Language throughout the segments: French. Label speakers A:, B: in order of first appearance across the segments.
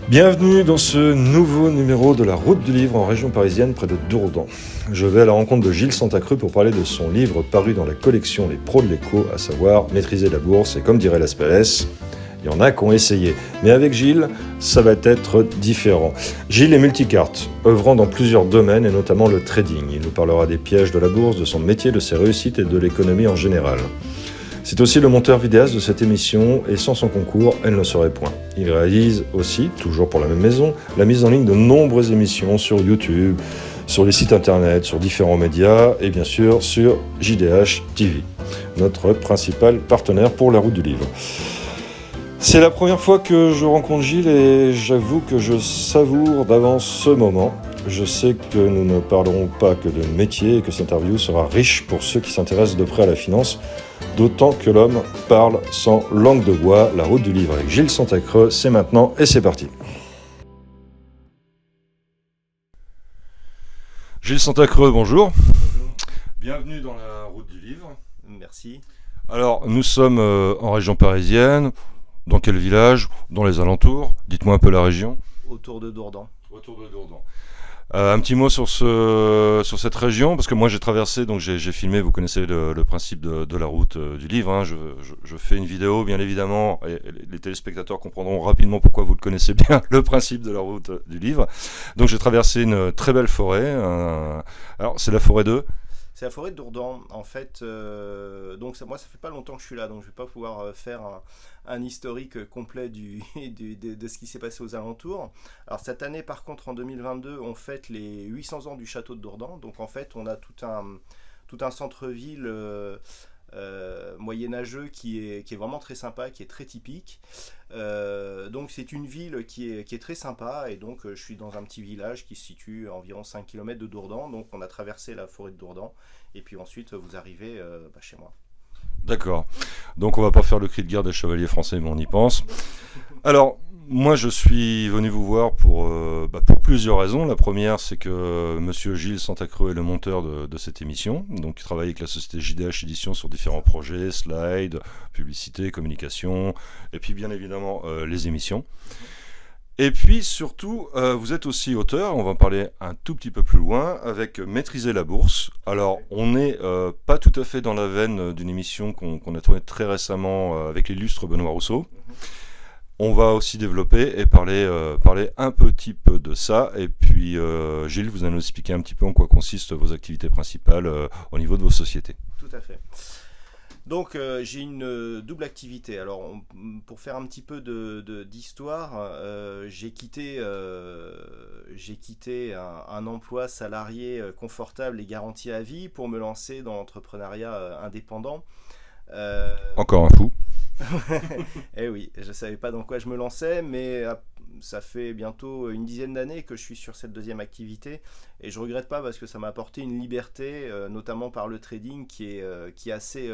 A: Bienvenue dans ce nouveau numéro de la Route du Livre en région parisienne près de Dourdan. Je vais à la rencontre de Gilles Santacreux pour parler de son livre paru dans la collection Les Pros de l'écho, à savoir Maîtriser la bourse, et comme dirait Laspalès, il y en a qui ont essayé. Mais avec Gilles, ça va être différent. Gilles est multicarte, œuvrant dans plusieurs domaines et notamment le trading. Il nous parlera des pièges de la bourse, de son métier, de ses réussites et de l'économie en général. C'est aussi le monteur vidéaste de cette émission et sans son concours, elle ne serait point. Il réalise aussi, toujours pour la même maison, la mise en ligne de nombreuses émissions sur YouTube, sur les sites internet, sur différents médias et bien sûr sur JDH TV, notre principal partenaire pour la route du livre. C'est la première fois que je rencontre Gilles et j'avoue que je savoure d'avance ce moment. Je sais que nous ne parlerons pas que de métier et que cette interview sera riche pour ceux qui s'intéressent de près à la finance, d'autant que l'homme parle sans langue de bois. La route du livre avec Gilles Santacreux, c'est maintenant et c'est parti. Gilles Santacreux, bonjour.
B: Bonjour.
A: Bienvenue dans la route du livre.
B: Merci.
A: Alors, nous sommes en région parisienne. Dans quel village? Dans les alentours? Dites-moi un peu la région.
B: Autour de Dourdan.
A: Autour de Dourdan. Un petit mot sur cette région, parce que moi j'ai traversé, donc j'ai filmé, vous connaissez le principe de la route du livre, hein. Je fais une vidéo, bien évidemment, et les téléspectateurs comprendront rapidement pourquoi vous le connaissez bien, le principe de la route du livre. Donc j'ai traversé une très belle forêt, alors c'est la forêt de...
B: C'est la forêt de Dourdan. En fait, donc moi, ça fait pas longtemps que je suis là, donc je vais pas pouvoir faire un historique complet de ce qui s'est passé aux alentours. Alors cette année, par contre, en 2022, on fête les 800 ans du château de Dourdan. Donc en fait, on a tout un centre-ville moyenâgeux qui est vraiment très sympa, qui est très typique. Donc c'est une ville qui est très sympa, et donc je suis dans un petit village qui se situe à environ 5 km de Dourdan. Donc on a traversé la forêt de Dourdan et puis ensuite vous arrivez chez moi.
A: D'accord, donc on va pas faire le cri de guerre des chevaliers français, mais on y pense. Alors, moi je suis venu vous voir pour plusieurs raisons. La première, c'est que monsieur Gilles Santacreux est le monteur de cette émission. Donc il travaille avec la société JDH Édition sur différents projets, slides, publicité, communication, et puis bien évidemment les émissions. Et puis surtout, vous êtes aussi auteur, on va en parler un tout petit peu plus loin, avec Maîtriser la bourse. Alors, on n'est pas tout à fait dans la veine d'une émission qu'on a tournée très récemment avec l'illustre Benoît Rousseau. On va aussi développer et parler un petit peu de ça. Et puis, Gilles, vous allez nous expliquer un petit peu en quoi consistent vos activités principales au niveau de vos sociétés.
B: Tout à fait. Donc j'ai une double activité. Alors pour faire un petit peu d'histoire, j'ai quitté un emploi salarié confortable et garanti à vie pour me lancer dans l'entrepreneuriat indépendant.
A: Encore un fou.
B: Eh oui, je ne savais pas dans quoi je me lançais, mais ça fait bientôt une dizaine d'années que je suis sur cette deuxième activité, et je regrette pas parce que ça m'a apporté une liberté, notamment par le trading, qui est assez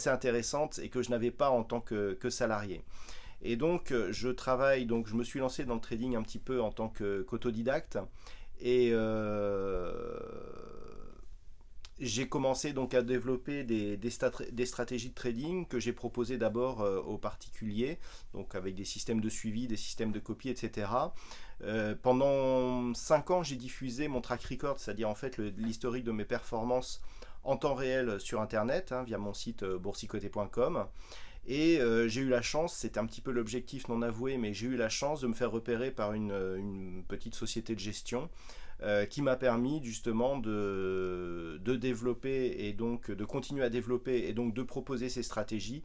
B: intéressante et que je n'avais pas en tant que salarié. Et donc je me suis lancé dans le trading un petit peu en tant qu'autodidacte, et j'ai commencé donc à développer des stratégies de trading que j'ai proposées d'abord aux particuliers, donc avec des systèmes de suivi, des systèmes de copie, etc. Pendant 5 ans, j'ai diffusé mon track record, c'est-à-dire en fait l'historique de mes performances en temps réel sur Internet, via mon site boursicoté.com. Et j'ai eu la chance, c'était un petit peu l'objectif non avoué, mais j'ai eu la chance de me faire repérer par une petite société de gestion qui m'a permis justement de développer, et donc de continuer à développer, et donc de proposer ces stratégies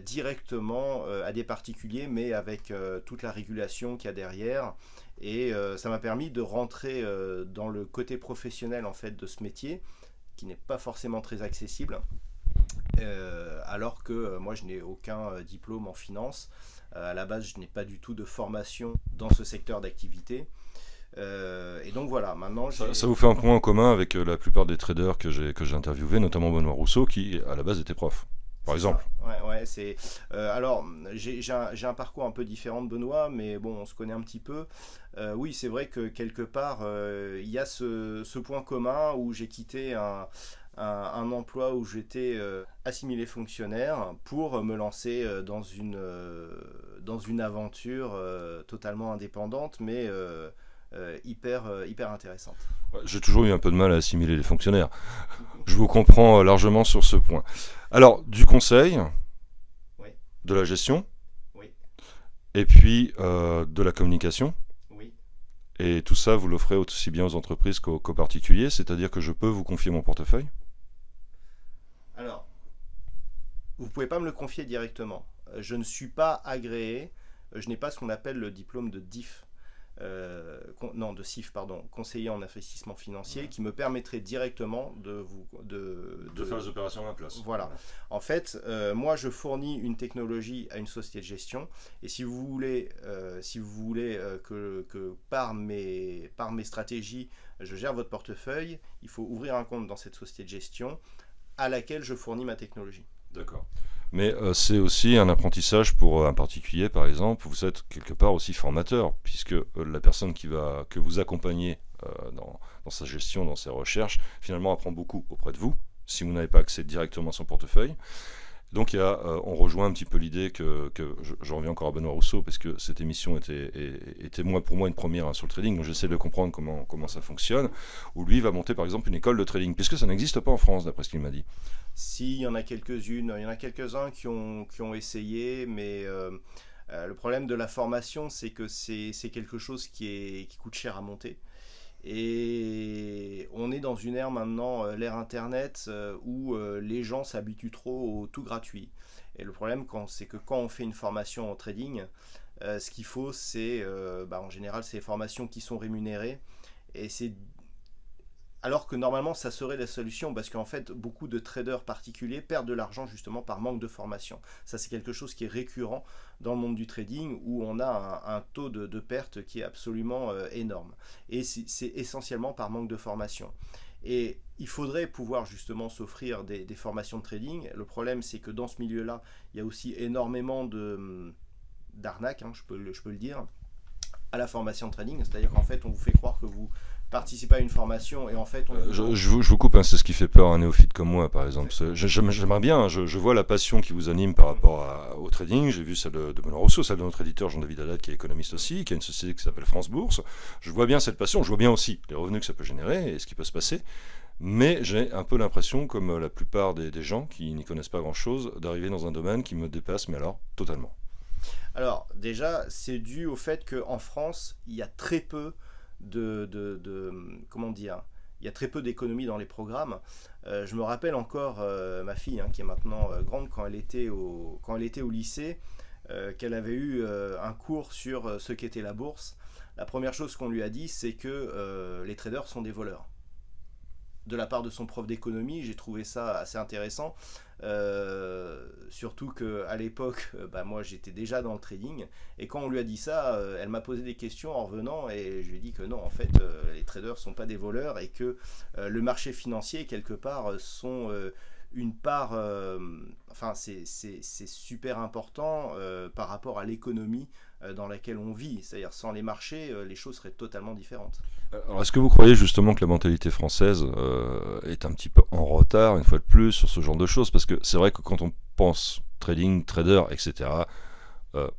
B: directement à des particuliers, mais avec toute la régulation qu'il y a derrière. Et ça m'a permis de rentrer dans le côté professionnel en fait de ce métier, qui n'est pas forcément très accessible. Alors que moi je n'ai aucun diplôme en finance. À la base, je n'ai pas du tout de formation dans ce secteur d'activité. Et donc voilà, maintenant
A: ça vous fait un point en commun avec la plupart des traders que j'ai interviewés, notamment Benoît Rousseau, qui à la base était prof, par exemple.
B: Ouais, c'est. Alors, j'ai un parcours un peu différent de Benoît, mais bon, on se connaît un petit peu. Oui, c'est vrai que quelque part, il y a ce point commun où j'ai quitté un emploi où j'étais assimilé fonctionnaire pour me lancer dans une aventure totalement indépendante, mais hyper intéressante.
A: Ouais, j'ai toujours eu un peu de mal à assimiler les fonctionnaires. Je vous comprends largement sur ce point. Alors, du conseil,
B: Oui,
A: de la gestion,
B: oui,
A: et puis de la communication.
B: oui.
A: Et tout ça, vous l'offrez aussi bien aux entreprises qu'aux particuliers, c'est-à-dire que je peux vous confier mon portefeuille.
B: Alors, vous ne pouvez pas me le confier directement. Je ne suis pas agréé, je n'ai pas ce qu'on appelle le diplôme de DIF. Non, de CIF, pardon, conseiller en investissement financier, qui me permettrait directement
A: De faire les opérations à la place.
B: Voilà. En fait, moi, je fournis une technologie à une société de gestion, et si vous voulez, que par mes stratégies, je gère votre portefeuille, il faut ouvrir un compte dans cette société de gestion à laquelle je fournis ma technologie.
A: D'accord. Mais c'est aussi un apprentissage pour un particulier, par exemple. Vous êtes quelque part aussi formateur, puisque la personne que vous accompagnez dans sa gestion, dans ses recherches, finalement apprend beaucoup auprès de vous, si vous n'avez pas accès directement à son portefeuille. Donc on rejoint un petit peu l'idée que je reviens encore à Benoît Rousseau, parce que cette émission était pour moi une première sur le trading, donc j'essaie de comprendre comment ça fonctionne, où lui va monter par exemple une école de trading, puisque ça n'existe pas en France, d'après ce qu'il m'a dit.
B: Si, il y en a quelques-unes, il y en a quelques-uns qui ont essayé, mais le problème de la formation, c'est que c'est quelque chose qui coûte cher à monter. Et on est dans une ère maintenant, l'ère Internet, où les gens s'habituent trop au tout gratuit. Et le problème, c'est que quand on fait une formation en trading, ce qu'il faut, c'est, en général, c'est des formations qui sont rémunérées. Et c'est alors que normalement, ça serait la solution, parce qu'en fait, beaucoup de traders particuliers perdent de l'argent justement par manque de formation. Ça, c'est quelque chose qui est récurrent dans le monde du trading, où on a un taux de perte qui est absolument énorme. Et c'est essentiellement par manque de formation. Et il faudrait pouvoir justement s'offrir des formations de trading. Le problème, c'est que dans ce milieu-là, il y a aussi énormément d'arnaques, hein, je peux le dire, à la formation de trading. C'est-à-dire qu'en fait, on vous fait croire que vous participez à une formation et en fait
A: je vous coupe, hein, c'est ce qui fait peur à un néophyte comme moi, par exemple. J'aimerais bien, hein, je vois la passion qui vous anime par rapport au trading. J'ai vu celle de Benoît Rousseau, celle de notre éditeur Jean-David Haddad, qui est économiste aussi, qui a une société qui s'appelle France Bourse. Je vois bien cette passion, je vois bien aussi les revenus que ça peut générer et ce qui peut se passer. Mais j'ai un peu l'impression, comme la plupart des gens qui n'y connaissent pas grand-chose, d'arriver dans un domaine qui me dépasse, mais alors totalement.
B: Alors déjà, c'est dû au fait qu'en France, il y a très peu comment dire, il y a très peu d'économies dans les programmes. Je me rappelle encore ma fille, hein, qui est maintenant grande, quand elle était au lycée, qu'elle avait eu un cours sur ce qu'était la bourse. La première chose qu'on lui a dit, c'est que les traders sont des voleurs. De la part de son prof d'économie, j'ai trouvé ça assez intéressant. Surtout qu'à l'époque, moi j'étais déjà dans le trading, et quand on lui a dit ça, elle m'a posé des questions en revenant, et je lui ai dit que non, en fait, les traders sont pas des voleurs, et que le marché financier, quelque part, sont une part, c'est super important par rapport à l'économie dans laquelle on vit. C'est-à-dire, sans les marchés, les choses seraient totalement différentes.
A: Alors, est-ce que vous croyez justement que la mentalité française est un petit peu en retard, une fois de plus, sur ce genre de choses? Parce que c'est vrai que quand on pense trading, trader, etc.,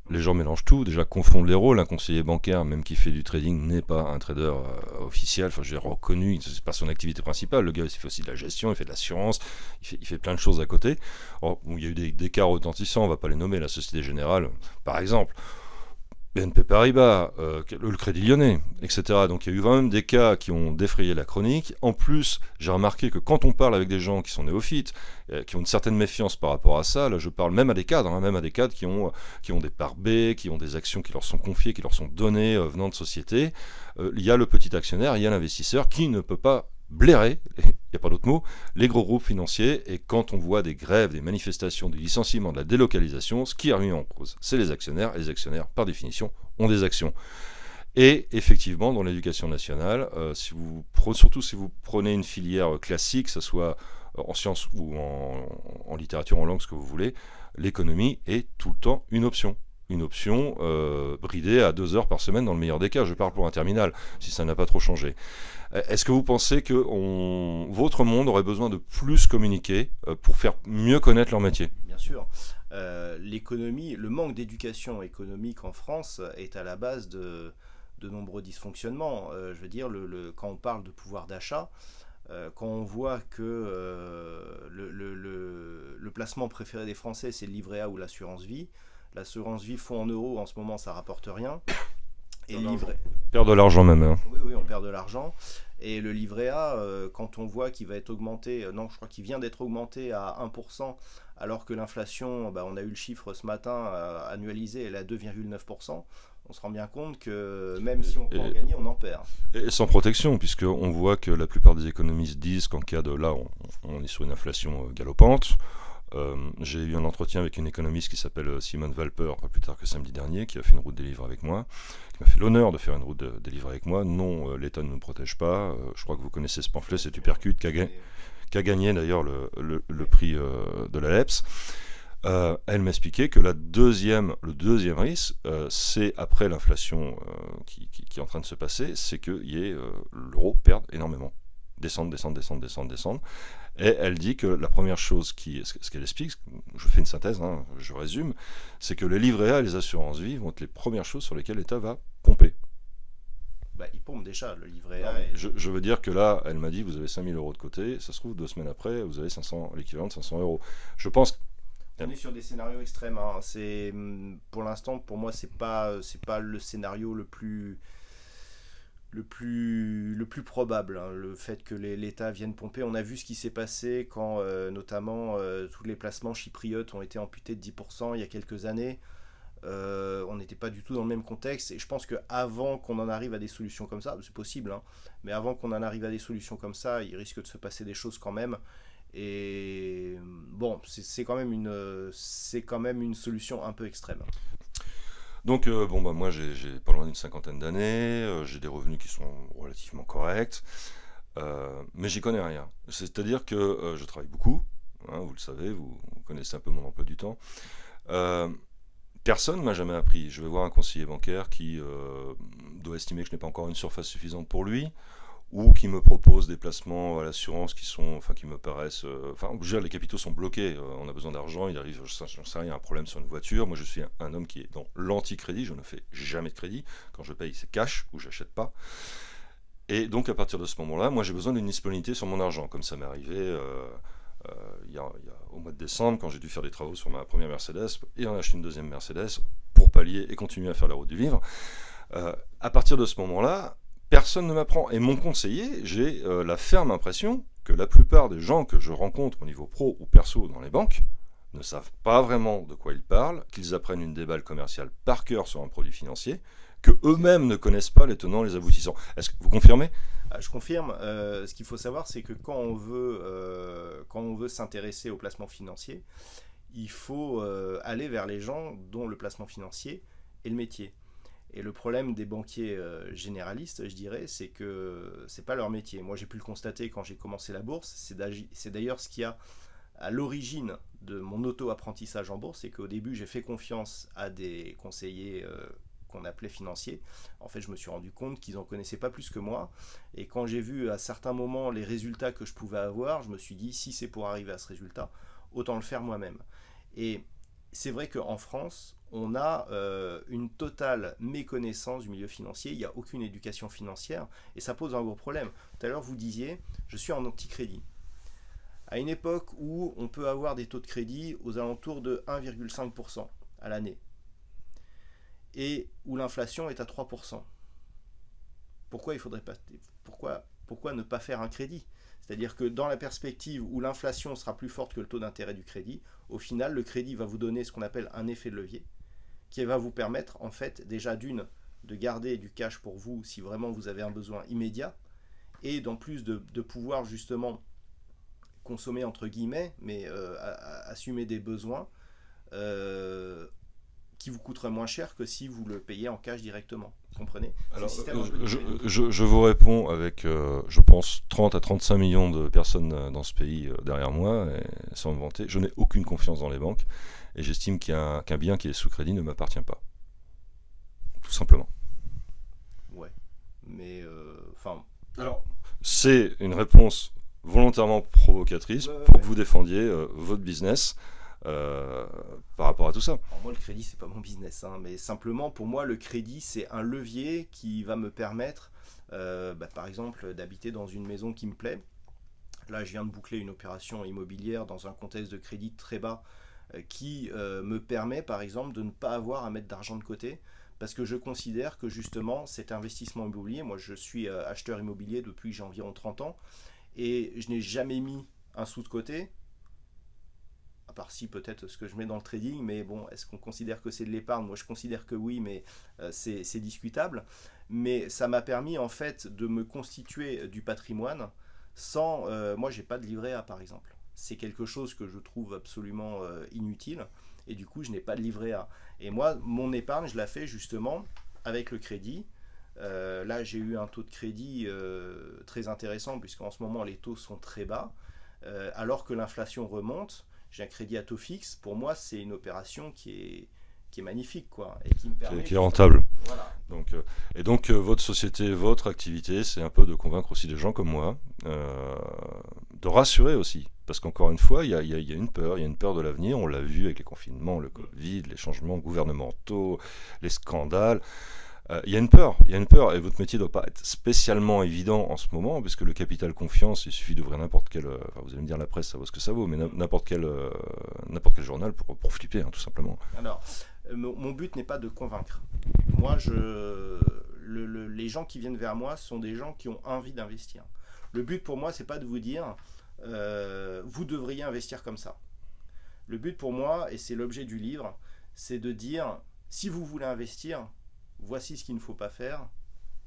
A: les gens mélangent tout, déjà confondent les rôles. Un conseiller bancaire, même qui fait du trading, n'est pas un trader officiel, enfin je l'ai reconnu, c'est pas son activité principale. Le gars il fait aussi de la gestion, il fait de l'assurance, il fait plein de choses à côté. Alors, bon, il y a eu des cas retentissants, on va pas les nommer, la Société Générale par exemple, BNP Paribas, le Crédit Lyonnais, etc. Donc il y a eu vraiment des cas qui ont défrayé la chronique. En plus, j'ai remarqué que quand on parle avec des gens qui sont néophytes, qui ont une certaine méfiance par rapport à ça, là je parle même à des cadres, même à des cadres qui ont des parts B, qui ont des actions qui leur sont confiées, qui leur sont données venant de sociétés, il y a le petit actionnaire, il y a l'investisseur qui ne peut pas blairer, il n'y a pas d'autre mot, les gros groupes financiers. Et quand on voit des grèves, des manifestations, des licenciements, de la délocalisation, ce qui est remis en cause, c'est les actionnaires. Et les actionnaires, par définition, ont des actions. Et effectivement, dans l'éducation nationale, surtout si vous prenez une filière classique, que ce soit en sciences ou en littérature, en langue, ce que vous voulez, l'économie est tout le temps une option. une option bridée à 2 heures par semaine dans le meilleur des cas. Je parle pour un terminal, si ça n'a pas trop changé. Est-ce que vous pensez que votre monde aurait besoin de plus communiquer pour faire mieux connaître leur métier ?
B: Bien sûr. L'économie, le manque d'éducation économique en France est à la base de nombreux dysfonctionnements. Je veux dire, quand on parle de pouvoir d'achat, quand on voit que le placement préféré des Français, c'est le livret A ou l'assurance vie. L'assurance vie fonds en euros, en ce moment, ça rapporte rien. Et le livret...
A: On perd de l'argent même. Hein.
B: Oui, on perd de l'argent. Et le livret A, quand on voit qu'il va être augmenté, non, je crois qu'il vient d'être augmenté à 1%, alors que l'inflation, on a eu le chiffre ce matin annualisé, elle est à 2,9%. On se rend bien compte que même si on peut en gagner, on en perd.
A: Et sans protection, puisqu'on voit que la plupart des économistes disent qu'en cas de... Là, on est sur une inflation galopante. J'ai eu un entretien avec une économiste qui s'appelle Simone Valper, pas plus tard que samedi dernier, qui a fait une route des livres avec moi, qui m'a fait l'honneur de faire une route des livres avec moi. Non, l'État ne nous protège pas. Je crois que vous connaissez ce pamphlet, c'est Tupercute, qui a gagné d'ailleurs le prix de la LEPS. Elle m'expliquait que le deuxième risque, c'est après l'inflation qui est en train de se passer, c'est que l'euro perde énormément. Descendre. Et elle dit que la première chose ce qu'elle explique, je fais une synthèse, je résume, c'est que les livrets A et les assurances vie vont être les premières choses sur lesquelles l'État va pomper.
B: Il pompe déjà le livret A.
A: Je veux dire que là, elle m'a dit, vous avez 5 000 euros de côté, ça se trouve 2 semaines après, vous avez l'équivalent de 500 euros. Je pense...
B: On est sur des scénarios extrêmes. Pour l'instant, pour moi, c'est pas le scénario le plus probable, le fait que l'État vienne pomper. On a vu ce qui s'est passé quand notamment tous les placements chypriotes ont été amputés de 10% il y a quelques années. On n'était pas du tout dans le même contexte, et je pense qu'avant qu'on en arrive à des solutions comme ça, c'est possible, mais avant qu'on en arrive à des solutions comme ça, il risque de se passer des choses quand même. Et bon, c'est quand même une solution un peu extrême.
A: Donc moi j'ai pas loin d'une 50aine d'années, j'ai des revenus qui sont relativement corrects, mais j'y connais rien. C'est-à-dire que je travaille beaucoup, vous le savez, vous connaissez un peu mon emploi du temps. Personne ne m'a jamais appris. Je vais voir un conseiller bancaire qui doit estimer que je n'ai pas encore une surface suffisante pour lui, ou qui me propose des placements à l'assurance qui me paraissent... les capitaux sont bloqués, on a besoin d'argent, il arrive, j'en sais rien, un problème sur une voiture. Moi, je suis un homme qui est dans l'anti-crédit, je ne fais jamais de crédit. Quand je paye, c'est cash, ou j'achète pas. Et donc, à partir de ce moment-là, moi, j'ai besoin d'une disponibilité sur mon argent, comme ça m'est arrivé au mois de décembre, quand j'ai dû faire des travaux sur ma première Mercedes, et en acheter une deuxième Mercedes, pour pallier et continuer à faire la route du livre. À partir de ce moment-là, personne ne m'apprend. Et mon conseiller, j'ai la ferme impression que la plupart des gens que je rencontre au niveau pro ou perso dans les banques ne savent pas vraiment de quoi ils parlent, qu'ils apprennent une déballe commerciale par cœur sur un produit financier, que eux-mêmes ne connaissent pas les tenants, les aboutissants. Est-ce que vous confirmez ?
B: Je confirme. Ce qu'il faut savoir, c'est que quand on veut s'intéresser au placement financier, il faut aller vers les gens dont le placement financier est le métier. Et le problème des banquiers généralistes, je dirais, c'est que c'est pas leur métier. Moi, j'ai pu le constater quand j'ai commencé la bourse. C'est d'ailleurs ce qui a à l'origine de mon auto-apprentissage en bourse, c'est qu'au début, j'ai fait confiance à des conseillers qu'on appelait financiers. En fait, je me suis rendu compte qu'ils en connaissaient pas plus que moi. Et quand j'ai vu à certains moments les résultats que je pouvais avoir, je me suis dit, si c'est pour arriver à ce résultat, autant le faire moi-même. Et c'est vrai qu'en France, on a une totale méconnaissance du milieu financier. Il n'y a aucune éducation financière et ça pose un gros problème. Tout à l'heure, vous disiez, je suis en anti-crédit. À une époque où on peut avoir des taux de crédit aux alentours de 1,5% à l'année et où l'inflation est à 3%. Pourquoi ne pas faire un crédit ? C'est-à-dire que dans la perspective où l'inflation sera plus forte que le taux d'intérêt du crédit, au final, le crédit va vous donner ce qu'on appelle un effet de levier, qui va vous permettre, en fait, déjà de garder du cash pour vous si vraiment vous avez un besoin immédiat, et d'en plus de pouvoir justement consommer entre guillemets, mais assumer des besoins qui vous coûteraient moins cher que si vous le payez en cash directement. Comprenez?
A: Alors, je vous réponds avec, je pense, 30 à 35 millions de personnes dans ce pays derrière moi, et sans me vanter. Je n'ai aucune confiance dans les banques, et j'estime qu'un bien qui est sous crédit ne m'appartient pas. Tout simplement.
B: Ouais, mais enfin.
A: Alors, c'est une réponse volontairement provocatrice pour que vous défendiez votre business par rapport à tout ça.
B: Alors moi, le crédit, c'est pas mon business, hein, mais simplement pour moi, le crédit, c'est un levier qui va me permettre, par exemple, d'habiter dans une maison qui me plaît. Là, je viens de boucler une opération immobilière dans un contexte de crédit très bas qui me permet, par exemple, de ne pas avoir à mettre d'argent de côté. Parce que je considère que justement cet investissement immobilier, moi je suis acheteur immobilier depuis que j'ai environ 30 ans, et je n'ai jamais mis un sou de côté, à part si peut-être ce que je mets dans le trading, mais bon, est-ce qu'on considère que c'est de l'épargne? Moi je considère que oui, mais c'est discutable. Mais ça m'a permis en fait de me constituer du patrimoine sans... moi j'ai pas de livret A par exemple. C'est quelque chose que je trouve absolument inutile, et du coup je n'ai pas de livret A. Et moi, mon épargne, je la fais justement avec le crédit. Là, j'ai eu un taux de crédit très intéressant, puisqu'en ce moment, les taux sont très bas. Alors que l'inflation remonte, j'ai un crédit à taux fixe. Pour moi, c'est une opération qui est magnifique, quoi, et qui me permet...
A: Qui est rentable.
B: Voilà.
A: Donc, votre société, votre activité, c'est un peu de convaincre aussi des gens comme moi, de rassurer aussi. Parce qu'encore une fois, il y a une peur de l'avenir. On l'a vu avec les confinements, le Covid, les changements gouvernementaux, les scandales. Il y a une peur, et votre métier ne doit pas être spécialement évident en ce moment, parce que le capital confiance, il suffit d'ouvrir n'importe quel... vous allez me dire, la presse, ça vaut ce que ça vaut, mais n'importe quel journal pour flipper, hein, tout simplement.
B: Alors, mon but n'est pas de convaincre. Moi, les gens qui viennent vers moi sont des gens qui ont envie d'investir. Le but pour moi, c'est pas de vous dire vous devriez investir comme ça. Le but pour moi, et c'est l'objet du livre, c'est de dire si vous voulez investir, voici ce qu'il ne faut pas faire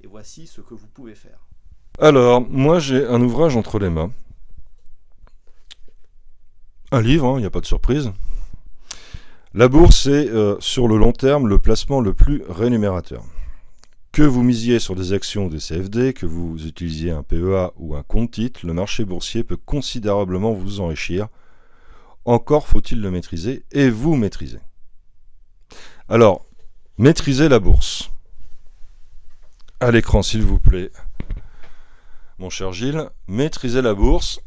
B: et voici ce que vous pouvez faire.
A: Alors, moi j'ai un ouvrage entre les mains. Un livre, il n'y a pas de surprise. La bourse est sur le long terme le placement le plus rémunérateur. Que vous misiez sur des actions ou des CFD, que vous utilisiez un PEA ou un compte titre, le marché boursier peut considérablement vous enrichir. Encore faut-il le maîtriser et vous maîtriser. Alors, maîtrisez la bourse. À l'écran, s'il vous plaît. Mon cher Gilles, maîtrisez la bourse.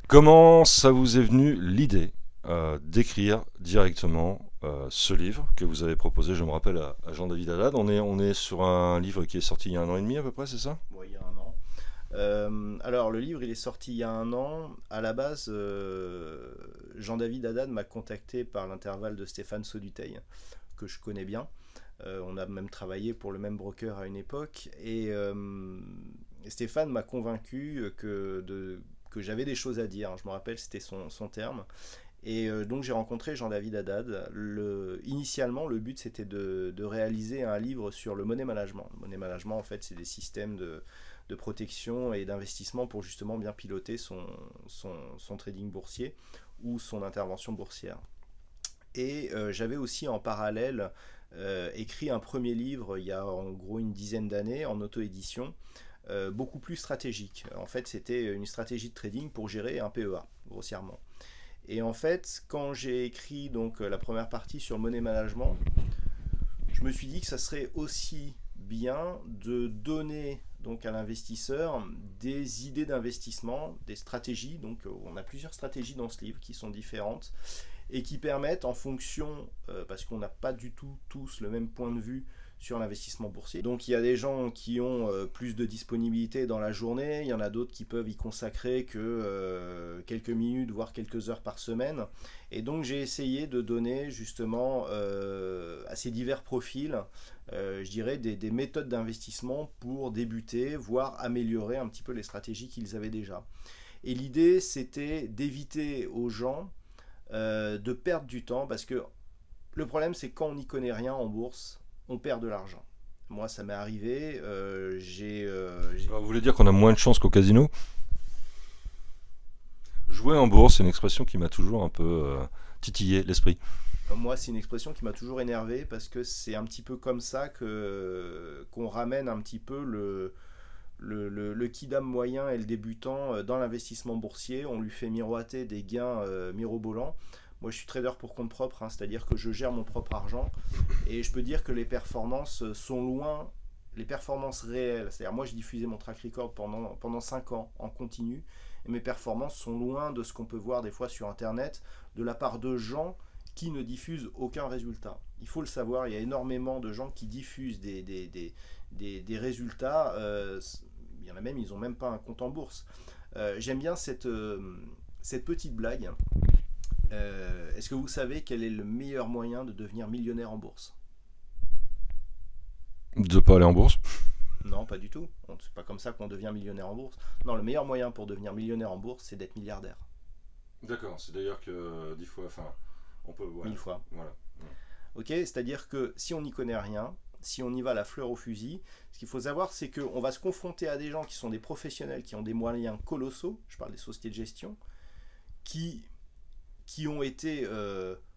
A: Comment ça vous est venu l'idée d'écrire directement ce livre que vous avez proposé, je me rappelle, à Jean-David Haddad. On est sur un livre qui est sorti il y a 1 an et demi à peu près, c'est ça?
B: Oui, il y a 1 an. Alors, le livre, il est sorti il y a 1 an. À la base, Jean-David Haddad m'a contacté par l'intervalle de Stéphane Sauduteil, que je connais bien. On a même travaillé pour le même broker à une époque. Et Stéphane m'a convaincu que j'avais des choses à dire. Je me rappelle, c'était son terme. Et donc j'ai rencontré Jean-David Haddad. Initialement, le but c'était de réaliser un livre sur le money management. Le money management, en fait, c'est des systèmes de protection et d'investissement pour justement bien piloter son trading boursier ou son intervention boursière. Et j'avais aussi en parallèle écrit un premier livre il y a en gros une dizaine d'années en auto-édition, beaucoup plus stratégique. En fait, c'était une stratégie de trading pour gérer un PEA, grossièrement. Et en fait, quand j'ai écrit donc la première partie sur le money management, je me suis dit que ça serait aussi bien de donner donc à l'investisseur des idées d'investissement, des stratégies. Donc on a plusieurs stratégies dans ce livre qui sont différentes et qui permettent en fonction, parce qu'on n'a pas du tout tous le même point de vue sur l'investissement boursier. Donc il y a des gens qui ont plus de disponibilité dans la journée, il y en a d'autres qui peuvent y consacrer que quelques minutes, voire quelques heures par semaine. Et donc j'ai essayé de donner justement à ces divers profils, je dirais des méthodes d'investissement pour débuter, voire améliorer un petit peu les stratégies qu'ils avaient déjà. Et l'idée c'était d'éviter aux gens de perdre du temps, parce que le problème c'est que quand on n'y connaît rien en bourse, on perd de l'argent. Moi, ça m'est arrivé.
A: Alors, vous voulez dire qu'on a moins de chance qu'au casino? Jouer en bourse, c'est une expression qui m'a toujours un peu titillé l'esprit.
B: Moi, c'est une expression qui m'a toujours énervé parce que c'est un petit peu comme ça qu'on ramène un petit peu le kidam moyen et le débutant dans l'investissement boursier. On lui fait miroiter des gains mirobolants. Moi, je suis trader pour compte propre, hein, c'est-à-dire que je gère mon propre argent et je peux dire que les performances sont loin, les performances réelles. C'est-à-dire, moi, j'ai diffusé mon track record pendant 5 ans en continu et mes performances sont loin de ce qu'on peut voir des fois sur Internet de la part de gens qui ne diffusent aucun résultat. Il faut le savoir, il y a énormément de gens qui diffusent des résultats. Il y en a même, ils n'ont même pas un compte en bourse. J'aime bien cette petite blague. Est-ce que vous savez quel est le meilleur moyen de devenir millionnaire en bourse?
A: De pas aller en bourse.
B: Non, pas du tout. C'est pas comme ça qu'on devient millionnaire en bourse. Non, le meilleur moyen pour devenir millionnaire en bourse, c'est d'être milliardaire.
A: D'accord, c'est d'ailleurs que 10 fois, enfin, on peut... Ouais,
B: 1000 fois.
A: Voilà.
B: Ok, c'est-à-dire que si on n'y connaît rien, si on y va la fleur au fusil, ce qu'il faut savoir, c'est qu'on va se confronter à des gens qui sont des professionnels, qui ont des moyens colossaux, je parle des sociétés de gestion, qui ont été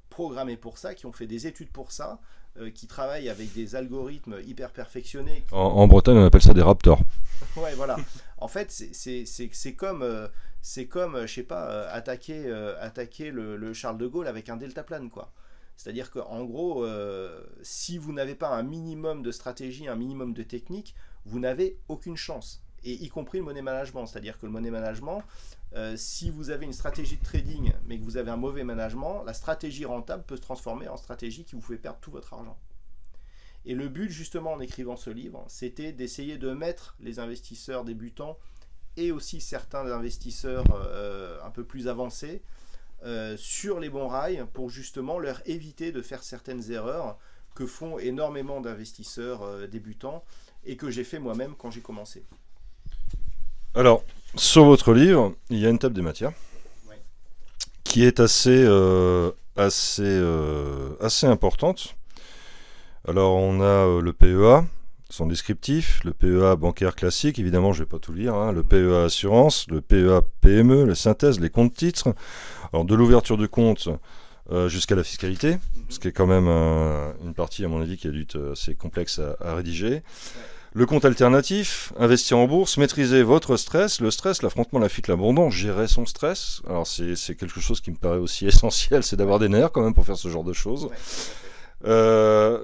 B: programmés pour ça, qui ont fait des études pour ça, qui travaillent avec des algorithmes hyper perfectionnés.
A: En Bretagne, on appelle ça des raptors.
B: Ouais, voilà. En fait, c'est comme, je sais pas, attaquer le Charles de Gaulle avec un deltaplane, quoi. C'est-à-dire qu'en gros, si vous n'avez pas un minimum de stratégie, un minimum de technique, vous n'avez aucune chance. Et y compris le money management. C'est-à-dire que le money management, si vous avez une stratégie de trading, mais que vous avez un mauvais management, la stratégie rentable peut se transformer en stratégie qui vous fait perdre tout votre argent. Et le but, justement, en écrivant ce livre, c'était d'essayer de mettre les investisseurs débutants et aussi certains investisseurs un peu plus avancés sur les bons rails pour justement leur éviter de faire certaines erreurs que font énormément d'investisseurs débutants et que j'ai fait moi-même quand j'ai commencé.
A: Alors, sur votre livre, il y a une table des matières qui est assez importante. Alors, on a le PEA, son descriptif, le PEA bancaire classique, évidemment, je ne vais pas tout lire, hein, le PEA assurance, le PEA PME, la synthèse, les comptes titres, alors de l'ouverture de compte jusqu'à la fiscalité, ce qui est quand même une partie, à mon avis, qui a dû être assez complexe à rédiger. Le compte alternatif, investir en bourse, maîtriser votre stress, le stress, l'affrontement, la fuite, l'abandon, gérer son stress. Alors c'est quelque chose qui me paraît aussi essentiel, c'est d'avoir des nerfs quand même pour faire ce genre de choses.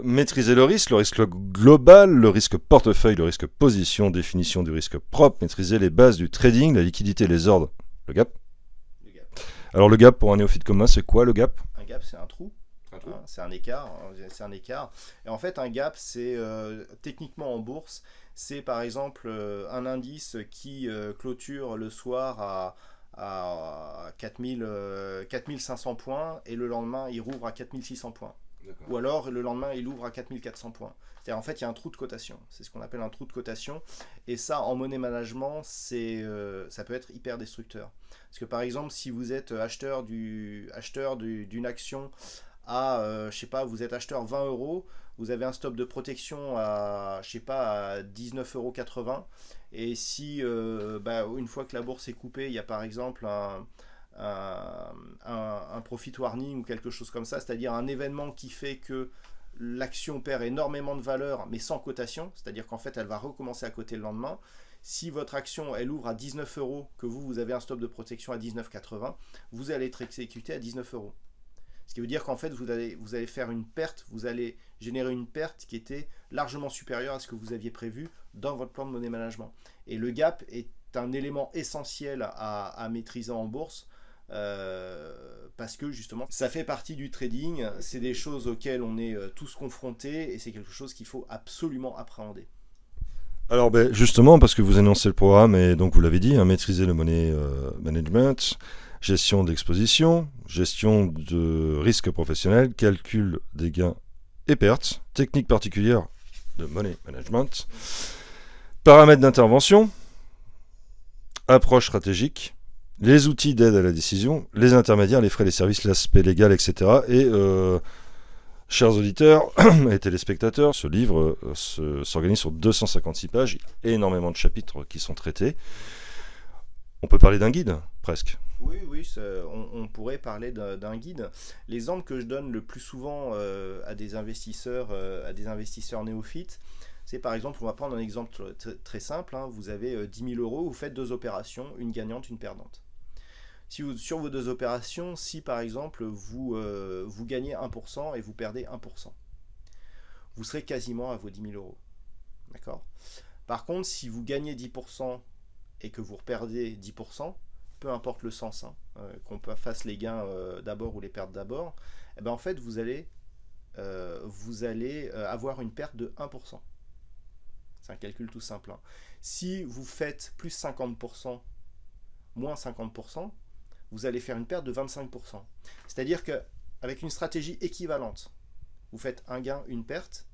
A: Maîtriser le risque global, le risque portefeuille, le risque position, définition du risque propre, maîtriser les bases du trading, la liquidité, les ordres, le gap. Alors le gap pour un néophyte comme moi, c'est quoi le gap?
B: Un gap, c'est un trou. C'est un écart, Et en fait, un gap, c'est techniquement en bourse, c'est par exemple un indice qui clôture le soir à 4500 points et le lendemain, il rouvre à 4600 points. D'accord. Ou alors, le lendemain, il ouvre à 4400 points. C'est-à-dire, en fait, il y a un trou de cotation. C'est ce qu'on appelle un trou de cotation. Et ça, en money management, ça peut être hyper destructeur. Parce que, par exemple, si vous êtes acheteur d'une action je sais pas, vous êtes acheteur 20 €, vous avez un stop de protection à 19,80 €. Et si, une fois que la bourse est coupée, il y a par exemple un profit warning ou quelque chose comme ça, c'est-à-dire un événement qui fait que l'action perd énormément de valeur, mais sans cotation, c'est-à-dire qu'en fait, elle va recommencer à coter le lendemain. Si votre action, elle ouvre à 19 €, que vous avez un stop de protection à 19,80 €, vous allez être exécuté à 19 €. Ce qui veut dire qu'en fait, vous allez faire une perte, vous allez générer une perte qui était largement supérieure à ce que vous aviez prévu dans votre plan de money management. Et le gap est un élément essentiel à maîtriser en bourse parce que justement, ça fait partie du trading, c'est des choses auxquelles on est tous confrontés et c'est quelque chose qu'il faut absolument appréhender.
A: Alors justement, parce que vous annoncez le programme et donc vous l'avez dit, maîtriser le money management, gestion d'exposition, gestion de risque professionnel, calcul des gains et pertes, technique particulière de money management, paramètres d'intervention, approche stratégique, les outils d'aide à la décision, les intermédiaires, les frais, les services, l'aspect légal, etc. Et chers auditeurs et téléspectateurs, ce livre s'organise sur 256 pages, il y a énormément de chapitres qui sont traités. On peut parler d'un guide, presque.
B: Oui, oui, on pourrait parler d'un guide. L'exemple que je donne le plus souvent à des investisseurs néophytes, c'est par exemple, on va prendre un exemple très simple, hein. Vous avez 10 000 euros, vous faites deux opérations, une gagnante, une perdante. Sur vos deux opérations, si par exemple vous gagnez 1% et vous perdez 1%, vous serez quasiment à vos 10 000 euros. D'accord. Par contre, si vous gagnez 10% et que vous perdez 10%, peu importe le sens, hein, qu'on fasse les gains d'abord ou les pertes d'abord, eh ben en fait vous allez avoir une perte de 1%. C'est un calcul tout simple, hein. Si vous faites plus 50%, moins 50%, vous allez faire une perte de 25%. C'est-à-dire qu'avec une stratégie équivalente, vous faites un gain, une perte,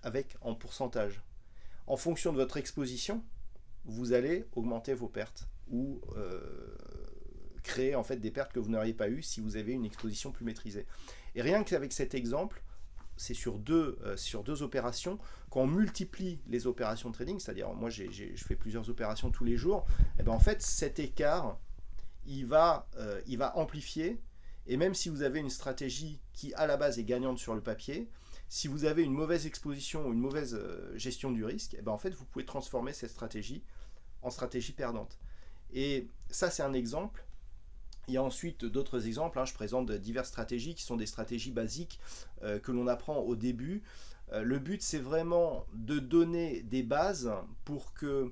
B: avec en pourcentage. En fonction de votre exposition, vous allez augmenter vos pertes ou créer en fait des pertes que vous n'auriez pas eues si vous avez une exposition plus maîtrisée. Et rien qu'avec cet exemple, c'est sur deux opérations, quand on multiplie les opérations de trading, c'est-à-dire moi je fais plusieurs opérations tous les jours, et ben en fait cet écart il va amplifier, et même si vous avez une stratégie qui à la base est gagnante sur le papier, si vous avez une mauvaise exposition ou une mauvaise gestion du risque, et ben en fait vous pouvez transformer cette stratégie en stratégie perdante. Et ça c'est un exemple. Il y a ensuite d'autres exemples, hein. Je présente diverses stratégies qui sont des stratégies basiques que l'on apprend au début. Le but c'est vraiment de donner des bases pour que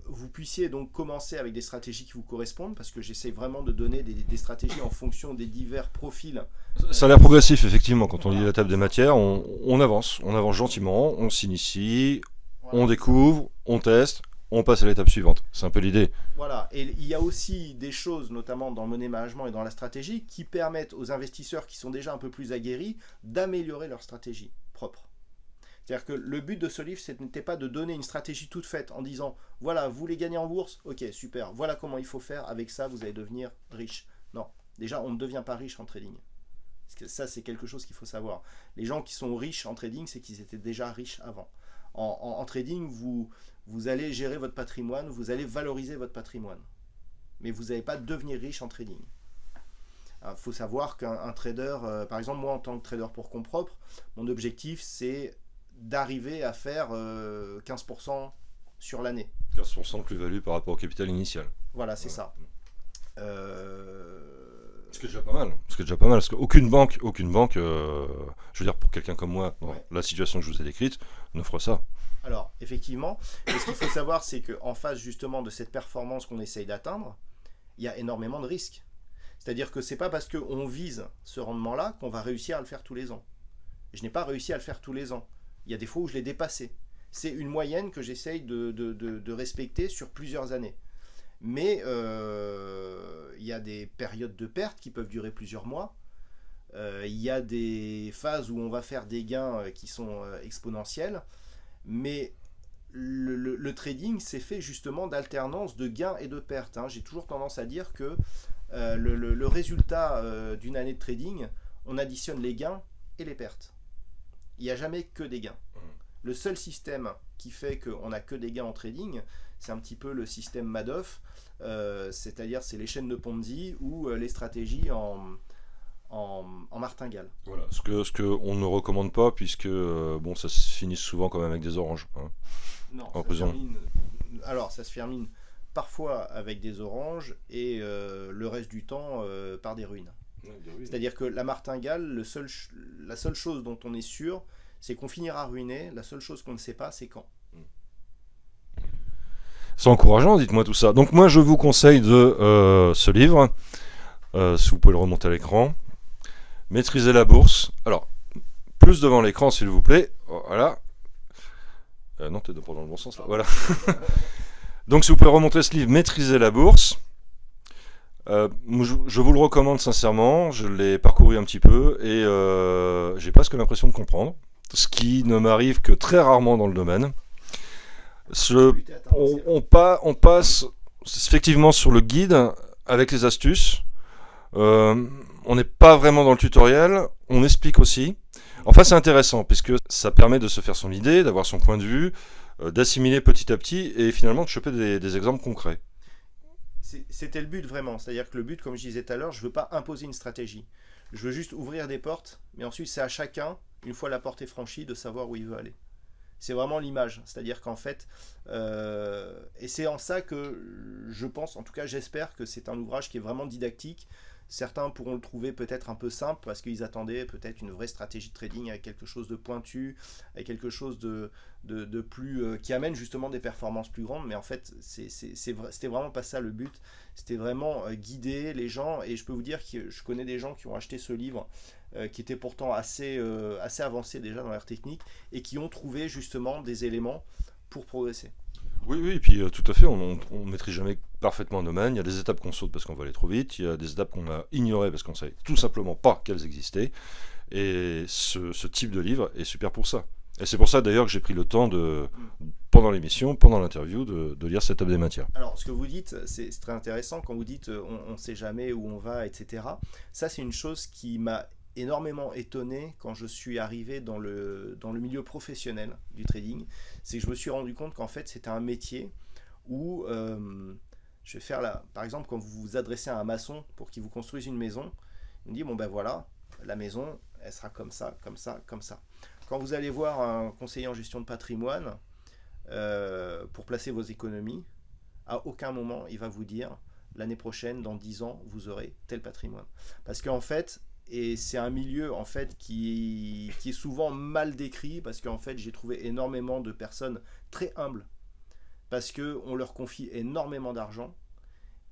B: vous puissiez donc commencer avec des stratégies qui vous correspondent, parce que j'essaie vraiment de donner des stratégies en fonction des divers profils.
A: Ça a l'air progressif, effectivement. Quand on lit la table des matières, on avance gentiment, on s'initie,
B: Voilà.
A: on découvre, on teste, on passe à l'étape suivante. C'est un peu l'idée.
B: Voilà, et il y a aussi des choses, notamment dans le money management et dans la stratégie, qui permettent aux investisseurs qui sont déjà un peu plus aguerris d'améliorer leur stratégie propre. C'est-à-dire que le but de ce livre, ce n'était pas de donner une stratégie toute faite en disant voilà, vous voulez gagner en bourse, ok, super, voilà comment il faut faire, avec ça vous allez devenir riche. Non, déjà on ne devient pas riche en trading. Parce que ça c'est quelque chose qu'il faut savoir. Les gens qui sont riches en trading, c'est qu'ils étaient déjà riches avant. En trading, vous allez gérer votre patrimoine, vous allez valoriser votre patrimoine. Mais vous n'allez pas devenir riche en trading. Il faut savoir qu'un trader, par exemple moi en tant que trader pour compte propre, mon objectif c'est d'arriver à faire 15% sur l'année.
A: 15% de plus-value par rapport au capital initial.
B: Voilà, c'est ça.
A: Ce qui est déjà pas mal. Parce qu'aucune banque, je veux dire pour quelqu'un comme moi, dans la situation que je vous ai décrite, n'offre ça.
B: Alors, effectivement, mais ce qu'il faut savoir, c'est qu'en face justement de cette performance qu'on essaye d'atteindre, il y a énormément de risques. C'est-à-dire que c'est pas parce qu'on vise ce rendement-là qu'on va réussir à le faire tous les ans. Je n'ai pas réussi à le faire tous les ans. Il y a des fois où je l'ai dépassé. C'est une moyenne que j'essaye de respecter sur plusieurs années. Mais il y a des périodes de perte qui peuvent durer plusieurs mois. Il y a des phases où on va faire des gains qui sont exponentiels. Mais le trading, c'est fait justement d'alternance de gains et de pertes, hein. J'ai toujours tendance à dire que le résultat d'une année de trading, on additionne les gains et les pertes. Il n'y a jamais que des gains. Le seul système qui fait qu'on n'a que des gains en trading, c'est un petit peu le système Madoff, c'est-à-dire c'est les chaînes de Ponzi ou les stratégies en martingale.
A: Voilà, ce que on ne recommande pas, puisque bon, ça se finit souvent quand même avec des oranges. Hein.
B: Non,
A: en prison.
B: Ça se termine parfois avec des oranges et le reste du temps par des ruines. C'est-à-dire que la martingale, la seule chose dont on est sûr, c'est qu'on finira ruiné. La seule chose qu'on ne sait pas, c'est quand.
A: C'est encourageant, dites-moi tout ça. Donc moi, je vous conseille de ce livre, si vous pouvez le remonter à l'écran. Maîtriser la bourse. Alors, plus devant l'écran, s'il vous plaît. Voilà. Non, t'es pas dans le bon sens là. Voilà. Donc, si vous pouvez remontrer ce livre, Maîtriser la bourse. Je vous le recommande sincèrement. Je l'ai parcouru un petit peu et j'ai presque l'impression de comprendre. Ce qui ne m'arrive que très rarement dans le domaine. On passe effectivement sur le guide avec les astuces. On n'est pas vraiment dans le tutoriel, on explique aussi. Enfin, c'est intéressant, puisque ça permet de se faire son idée, d'avoir son point de vue, d'assimiler petit à petit, et finalement de choper des exemples concrets.
B: C'était le but vraiment. C'est-à-dire que le but, comme je disais tout à l'heure, je ne veux pas imposer une stratégie. Je veux juste ouvrir des portes, mais ensuite c'est à chacun, une fois la porte est franchie, de savoir où il veut aller. C'est vraiment l'image. C'est-à-dire qu'en fait, et c'est en ça que je pense, en tout cas j'espère que c'est un ouvrage qui est vraiment didactique. Certains pourront le trouver peut-être un peu simple parce qu'ils attendaient peut-être une vraie stratégie de trading avec quelque chose de pointu, avec quelque chose de plus qui amène justement des performances plus grandes. Mais en fait, c'était vraiment pas ça le but. C'était vraiment guider les gens. Et je peux vous dire que je connais des gens qui ont acheté ce livre qui étaient pourtant assez avancés déjà dans leur technique et qui ont trouvé justement des éléments pour progresser.
A: Oui, oui, et puis tout à fait, on ne maîtrise jamais parfaitement un domaine. Il y a des étapes qu'on saute parce qu'on va aller trop vite, il y a des étapes qu'on a ignorées parce qu'on ne savait tout simplement pas qu'elles existaient. Et ce type de livre est super pour ça. Et c'est pour ça d'ailleurs que j'ai pris le temps pendant l'émission, pendant l'interview, de lire cette table des matières.
B: Alors, ce que vous dites, c'est très intéressant. Quand vous dites on ne sait jamais où on va, etc. Ça, c'est une chose qui m'a énormément étonné quand je suis arrivé dans le milieu professionnel du trading. C'est que je me suis rendu compte qu'en fait, c'était un métier où, je vais faire par exemple, quand vous vous adressez à un maçon pour qu'il vous construise une maison, il me dit, bon ben voilà, la maison, elle sera comme ça, comme ça, comme ça. Quand vous allez voir un conseiller en gestion de patrimoine, pour placer vos économies, à aucun moment il va vous dire l'année prochaine, dans 10 ans, vous aurez tel patrimoine. Parce qu'en fait, et c'est un milieu en fait qui est souvent mal décrit, parce qu'en fait j'ai trouvé énormément de personnes très humbles, parce qu'on leur confie énormément d'argent,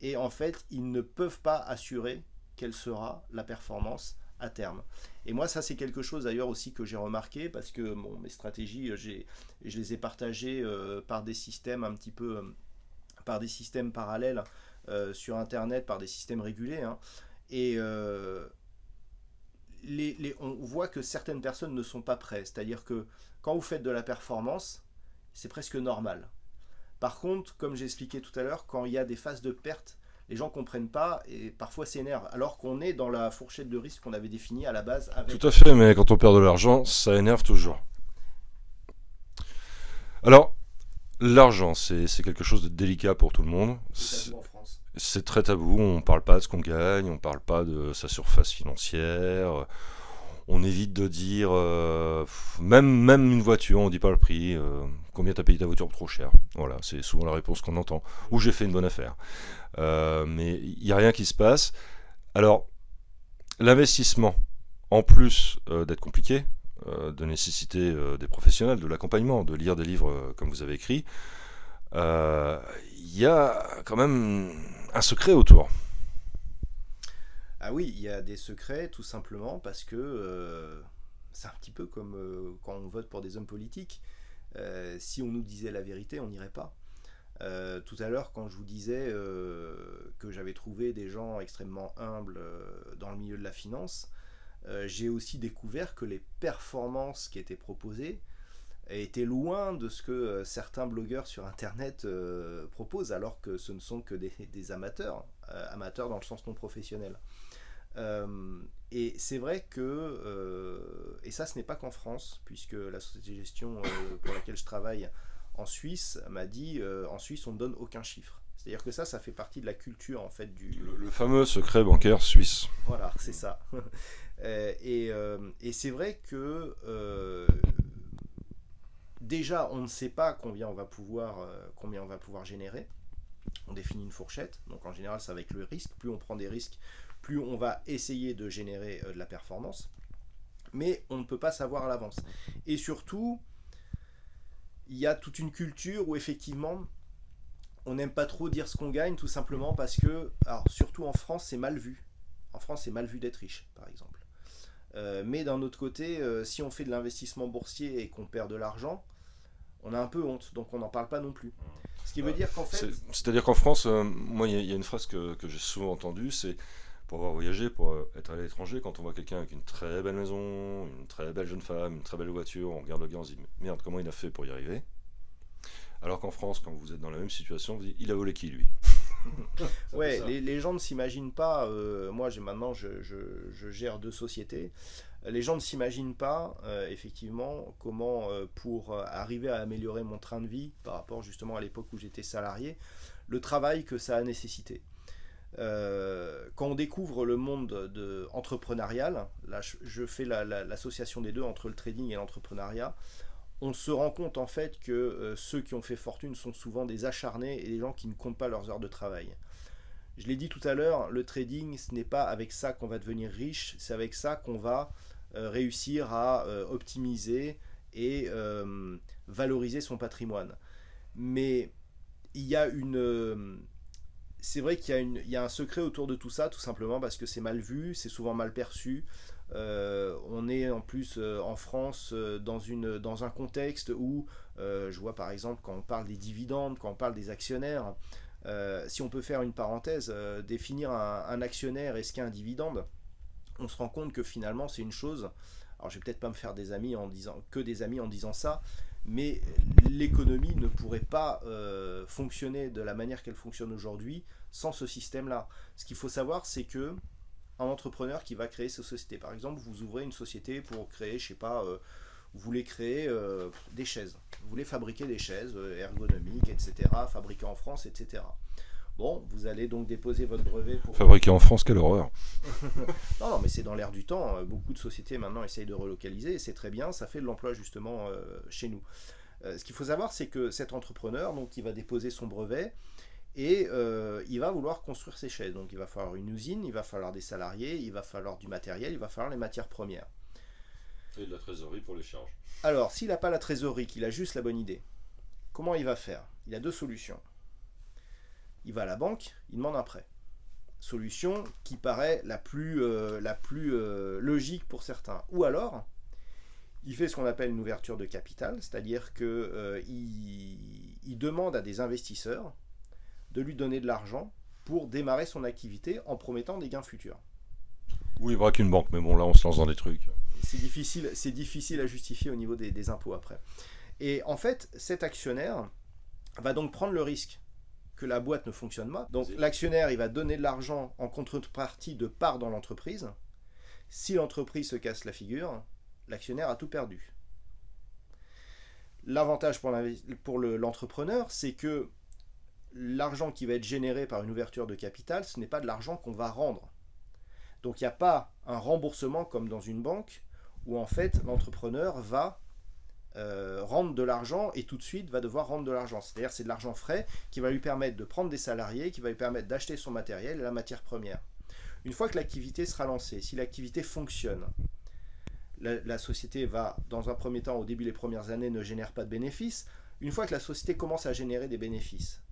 B: et en fait ils ne peuvent pas assurer quelle sera la performance à terme. Et moi ça c'est quelque chose d'ailleurs aussi que j'ai remarqué, parce que bon, mes stratégies je les ai partagées par des systèmes un petit peu par des systèmes parallèles sur internet, par des systèmes régulés, hein. Et on voit que certaines personnes ne sont pas prêtes, c'est-à-dire que quand vous faites de la performance, c'est presque normal. Par contre, comme j'ai expliqué tout à l'heure, quand il y a des phases de perte, les gens ne comprennent pas et parfois s'énervent, alors qu'on est dans la fourchette de risque qu'on avait définie à la base.
A: Tout à fait, mais quand on perd de l'argent, ça énerve toujours. Alors, l'argent, c'est quelque chose de délicat pour tout le monde. C'est très tabou, on ne parle pas de ce qu'on gagne, on ne parle pas de sa surface financière, on évite de dire, même une voiture, on ne dit pas le prix, combien tu as payé ta voiture trop cher. Voilà, c'est souvent la réponse qu'on entend, ou j'ai fait une bonne affaire. Mais il n'y a rien qui se passe. Alors, l'investissement, en plus d'être compliqué, de nécessiter des professionnels, de l'accompagnement, de lire des livres comme vous avez écrit, il y a quand même un secret autour.
B: Ah oui, il y a des secrets tout simplement parce que c'est un petit peu comme quand on vote pour des hommes politiques. Si on nous disait la vérité, on n'irait pas. Tout à l'heure, quand je vous disais que j'avais trouvé des gens extrêmement humbles dans le milieu de la finance, j'ai aussi découvert que les performances qui étaient proposées étaient loin de ce que certains blogueurs sur internet proposent, alors que ce ne sont que des amateurs, amateurs dans le sens non professionnel. Et c'est vrai que, et ça ce n'est pas qu'en France, puisque la société de gestion pour laquelle je travaille en Suisse m'a dit en Suisse on ne donne aucun chiffre. C'est-à-dire que ça fait partie de la culture en fait du...
A: Le fameux secret bancaire suisse.
B: Voilà, c'est ça. Et c'est vrai que déjà on ne sait pas combien on va pouvoir générer. On définit une fourchette, donc en général ça va avec le risque. Plus on prend des risques, plus on va essayer de générer de la performance. Mais on ne peut pas savoir à l'avance. Et surtout, il y a toute une culture où effectivement on n'aime pas trop dire ce qu'on gagne, tout simplement parce que, alors surtout en France, c'est mal vu. En France, c'est mal vu d'être riche, par exemple. Mais d'un autre côté, si on fait de l'investissement boursier et qu'on perd de l'argent, on a un peu honte, donc on n'en parle pas non plus. Ce qui veut dire qu'en fait...
A: C'est-à-dire qu'en France, moi, il y a une phrase que j'ai souvent entendue, c'est pour avoir voyagé, pour être allé à l'étranger, quand on voit quelqu'un avec une très belle maison, une très belle jeune femme, une très belle voiture, on regarde le gars, on se dit merde, comment il a fait pour y arriver? Alors qu'en France, quand vous êtes dans la même situation, vous dites il a volé qui lui?
B: Ouais, les gens ne s'imaginent pas. Moi, maintenant, je gère 2 sociétés. Les gens ne s'imaginent pas effectivement comment pour arriver à améliorer mon train de vie par rapport justement à l'époque où j'étais salarié, le travail que ça a nécessité. Quand on découvre le monde entrepreneurial, là je fais l'association des deux entre le trading et l'entrepreneuriat, on se rend compte en fait que ceux qui ont fait fortune sont souvent des acharnés et des gens qui ne comptent pas leurs heures de travail. Je l'ai dit tout à l'heure, le trading, ce n'est pas avec ça qu'on va devenir riche, c'est avec ça qu'on va réussir à optimiser et valoriser son patrimoine. Mais il y a c'est vrai qu'il y a un secret autour de tout ça, tout simplement parce que c'est mal vu, c'est souvent mal perçu. On est en plus en France dans un contexte où je vois par exemple quand on parle des dividendes, quand on parle des actionnaires, si on peut faire une parenthèse, définir un actionnaire et ce qu'est un dividende, on se rend compte que finalement c'est une chose. Alors je vais peut-être pas me faire des amis en disant ça, mais l'économie ne pourrait pas fonctionner de la manière qu'elle fonctionne aujourd'hui sans ce système-là. Ce qu'il faut savoir, c'est que un entrepreneur qui va créer sa société, par exemple, vous ouvrez une société pour créer, je sais pas, vous voulez créer des chaises, vous voulez fabriquer des chaises ergonomiques, etc., fabriquées en France, etc. Bon, vous allez donc déposer votre brevet pour...
A: Fabriqué en France, quelle horreur.
B: Non, mais c'est dans l'air du temps. Beaucoup de sociétés maintenant essayent de relocaliser et c'est très bien, ça fait de l'emploi justement chez nous. Ce qu'il faut savoir, c'est que cet entrepreneur, donc, il va déposer son brevet et il va vouloir construire ses chaises. Donc il va falloir une usine, il va falloir des salariés, il va falloir du matériel, il va falloir les matières premières.
A: Et de la trésorerie pour les charges.
B: Alors, s'il n'a pas la trésorerie, qu'il a juste la bonne idée, comment il va faire? Il a deux solutions. Il va à la banque, il demande un prêt. Solution qui paraît la plus logique pour certains. Ou alors, il fait ce qu'on appelle une ouverture de capital, c'est-à-dire qu'il demande à des investisseurs de lui donner de l'argent pour démarrer son activité en promettant des gains futurs.
A: Oui, il braque une banque, mais bon, là, on se lance dans des trucs.
B: C'est difficile à justifier au niveau des impôts après. Et en fait, cet actionnaire va donc prendre le risque que la boîte ne fonctionne pas. Donc l'actionnaire, il va donner de l'argent en contrepartie de part dans l'entreprise. Si l'entreprise se casse la figure, l'actionnaire a tout perdu. L'avantage pour l'entrepreneur, c'est que l'argent qui va être généré par une ouverture de capital, ce n'est pas de l'argent qu'on va rendre. Donc il n'y a pas un remboursement comme dans une banque où en fait l'entrepreneur va rendre de l'argent et tout de suite va devoir rendre de l'argent. C'est-à-dire c'est de l'argent frais qui va lui permettre de prendre des salariés, qui va lui permettre d'acheter son matériel et la matière première. Une fois que l'activité sera lancée, si l'activité fonctionne, la société va, dans un premier temps, au début des premières années, ne génère pas de bénéfices. Une fois que la société commence à générer des bénéfices,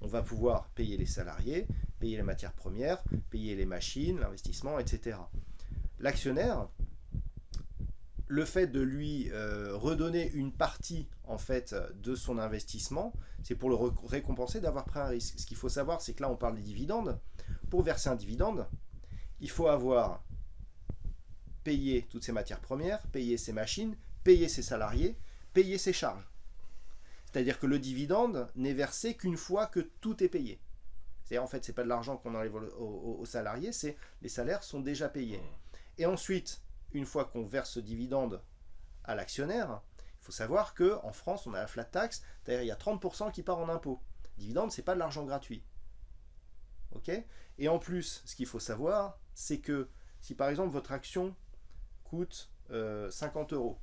B: on va pouvoir payer les salariés, payer les matières premières, payer les machines, l'investissement, etc. L'actionnaire, le fait de lui redonner une partie en fait de son investissement, c'est pour le récompenser d'avoir pris un risque. Ce qu'il faut savoir, c'est que là on parle des dividendes. Pour verser un dividende, il faut avoir payé toutes ses matières premières, payé ses machines, payé ses salariés, payé ses charges. C'est-à-dire que le dividende n'est versé qu'une fois que tout est payé. C'est-à-dire en fait c'est pas de l'argent qu'on enlève aux salariés, c'est les salaires sont déjà payés. Et ensuite, une fois qu'on verse ce dividende à l'actionnaire, il faut savoir qu'en France, on a la flat tax, c'est-à-dire il y a 30% qui part en impôts. Dividende, c'est pas de l'argent gratuit. Okay ? Et en plus, ce qu'il faut savoir, c'est que si par exemple votre action coûte 50 €,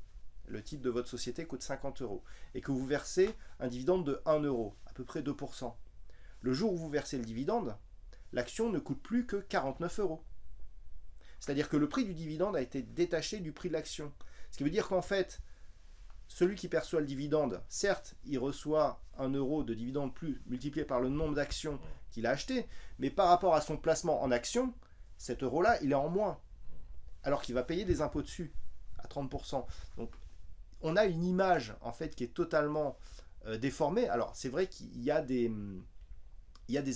B: le titre de votre société coûte 50 €, et que vous versez un dividende de 1 €, à peu près 2%, le jour où vous versez le dividende, l'action ne coûte plus que 49 €. C'est-à-dire que le prix du dividende a été détaché du prix de l'action. Ce qui veut dire qu'en fait, celui qui perçoit le dividende, certes, il reçoit 1 € de dividende plus multiplié par le nombre d'actions qu'il a achetées, mais par rapport à son placement en action, cet euro-là, il est en moins. Alors qu'il va payer des impôts dessus, à 30%. Donc, on a une image, en fait, qui est totalement déformée. Alors, c'est vrai qu'il y a des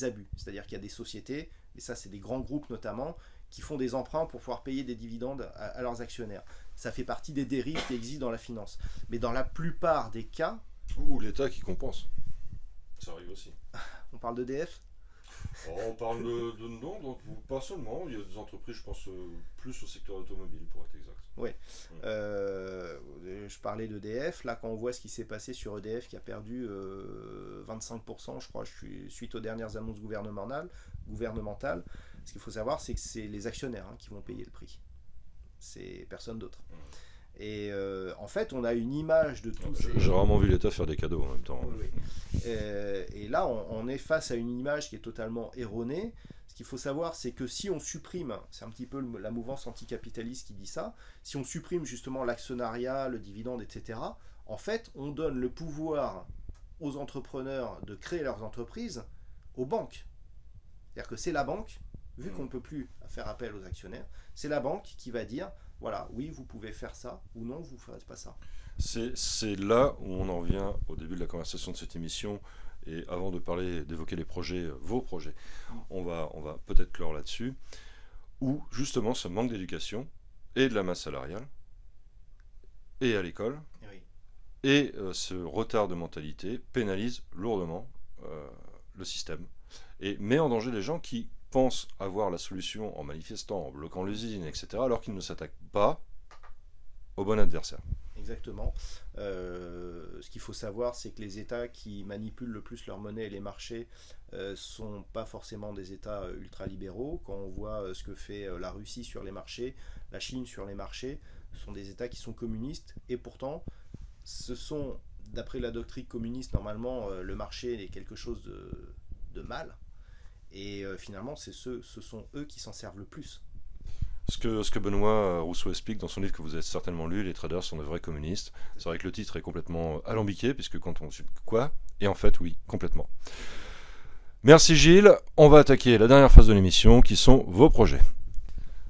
B: abus. C'est-à-dire qu'il y a des sociétés, et ça, c'est des grands groupes notamment, qui font des emprunts pour pouvoir payer des dividendes à leurs actionnaires. Ça fait partie des dérives qui existent dans la finance. Mais dans la plupart des cas...
A: Ou l'État qui compense. Ça arrive aussi.
B: On parle d'EDF ?
A: On parle de non, donc pas seulement. Il y a des entreprises, je pense, plus au secteur automobile pour être exact.
B: Oui. Je parlais d'EDF. Là, quand on voit ce qui s'est passé sur EDF, qui a perdu 25%, je crois, suite aux dernières annonces gouvernementales, ce qu'il faut savoir, c'est que c'est les actionnaires qui vont payer le prix. C'est personne d'autre. Et en fait, on a une image de tout.
A: J'ai rarement vu l'État faire des cadeaux en même temps.
B: Oui, oui. Et là, on est face à une image qui est totalement erronée. Ce qu'il faut savoir, c'est que si on supprime, c'est un petit peu la mouvance anticapitaliste qui dit ça, si on supprime justement l'actionnariat, le dividende, etc., en fait, on donne le pouvoir aux entrepreneurs de créer leurs entreprises aux banques. C'est-à-dire que c'est la banque, vu qu'on ne peut plus faire appel aux actionnaires, c'est la banque qui va dire, voilà, oui, vous pouvez faire ça, ou non, vous ne ferez pas ça.
A: C'est là où on en revient au début de la conversation de cette émission. Et avant de parler, d'évoquer les projets, vos projets, on va peut-être clore là-dessus, où justement ce manque d'éducation et de la masse salariale, et à l'école,
B: Oui.
A: et ce retard de mentalité pénalise lourdement le système, et met en danger les gens qui pensent avoir la solution en manifestant, en bloquant l'usine, etc., alors qu'ils ne s'attaquent pas au bon adversaire.
B: Exactement. Ce qu'il faut savoir, c'est que les États qui manipulent le plus leur monnaie et les marchés sont pas forcément des États ultralibéraux. Quand on voit ce que fait la Russie sur les marchés, la Chine sur les marchés, ce sont des États qui sont communistes. Et pourtant, ce sont, d'après la doctrine communiste, normalement, le marché est quelque chose de mal. Et finalement, ce sont eux qui s'en servent le plus.
A: Ce que Benoît Rousseau explique dans son livre que vous avez certainement lu, Les traders sont de vrais communistes. C'est vrai que le titre est complètement alambiqué, puisque quand on... Quoi ? Et en fait, oui, complètement. Merci Gilles. On va attaquer la dernière phase de l'émission, qui sont vos projets.